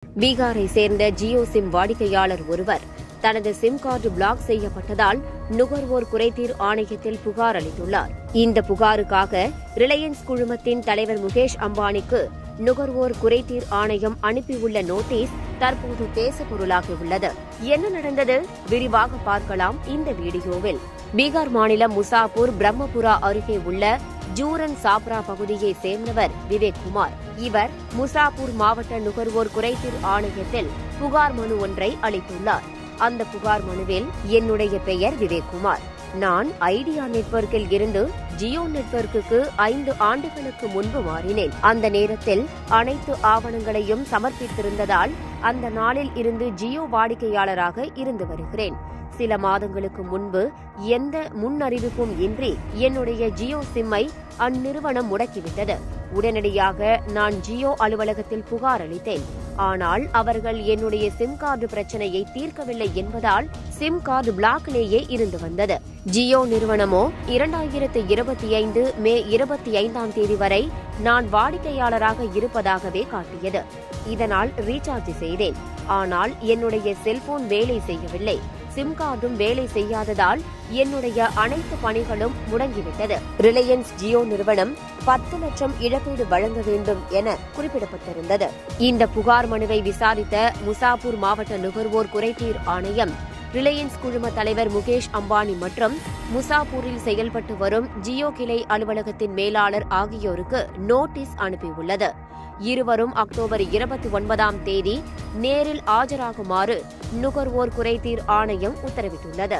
பீகாரை சேர்ந்த ஜியோ சிம் வாடிக்கையாளர் ஒருவர் தனது சிம் கார்டு பிளாக் செய்யப்பட்டதால் நுகர்வோர் குறைதீர் ஆணையத்தில் புகார் அளித்துள்ளார். இந்த புகாருக்காக ரிலையன்ஸ் குழுமத்தின் தலைவர் முகேஷ் அம்பானிக்கு நுகர்வோர் குறைதீர் ஆணையம் அனுப்பியுள்ள நோட்டீஸ் தற்போது பேசுபொருளாகியுள்ளது. என்ன நடந்தது? விரிவாக பார்க்கலாம் இந்த வீடியோவில். பீகார் மாநிலம் முசாபூர் பிரம்மபுரா அருகே உள்ள ஜூரன் சாப்ரா பகுதியை சேர்ந்தவர் விவேக்குமார். இவர் முசாபூர் மாவட்ட நுகர்வோர் குறைதீர் ஆணையத்தில் புகார் மனு ஒன்றை அளித்துள்ளார். அந்த புகார் மனுவில், என்னுடைய பெயர் விவேக்குமார். நான் ஐடியா நெட்வொர்க்கில் இருந்து ஜியோ நெட்வொர்க்குக்கு 5 ஆண்டுகளுக்கு முன்பு மாறினேன். அந்த நேரத்தில் அனைத்து ஆவணங்களையும் சமர்ப்பித்திருந்ததால் அந்த நாளில் இருந்து ஜியோ வாடிக்கையாளராக இருந்து வருகிறேன். சில மாதங்களுக்கு முன்பு எந்த முன்னறிவிப்பும் இன்றி என்னுடைய ஜியோ சிம்மை அந்நிறுவனம் முடக்கிவிட்டது. உடனடியாக நான் ஜியோ அலுவலகத்தில் புகார் அளித்தேன். ஆனால் அவர்கள் என்னுடைய சிம் கார்டு பிரச்சனையை தீர்க்கவில்லை என்பதால் சிம் கார்டு பிளாக்கிலேயே இருந்து வந்தது. ஜியோ நிறுவனமோ 2025 மே 25ஆம் தேதி வரை நான் வாடிக்கையாளராக இருப்பதாகவே காட்டியது. இதனால் ரீசார்ஜ் செய்தேன். ஆனால் என்னுடைய செல்போன் வேலை செய்யவில்லை. சிம் கார்டும் வேலை செய்யாததால் என்னுடைய அனைத்து பணிகளும் முடங்கிவிட்டது. ரிலையன்ஸ் ஜியோ நிறுவனம் 10 லட்சம் இழப்பீடு வழங்க வேண்டும் என குறிப்பிடப்பட்டிருந்தது. இந்த புகார் மனுவை விசாரித்த முசாபூர் மாவட்ட நுகர்வோர் குறைதீர் ஆணையம் ரிலையன்ஸ் குழும தலைவர் முகேஷ் அம்பானி மற்றும் முசாபூரில் செயல்பட்டு வரும் ஜியோ கிளை அலுவலகத்தின் மேலாளர் ஆகியோருக்கு நோட்டீஸ் அனுப்பியுள்ளது. இருவரும் அக்டோபர் 29ஆம் தேதி நேரில் ஆஜராகுமாறு நுகர்வோர் குறைதீர் ஆணையம் உத்தரவிட்டுள்ளது.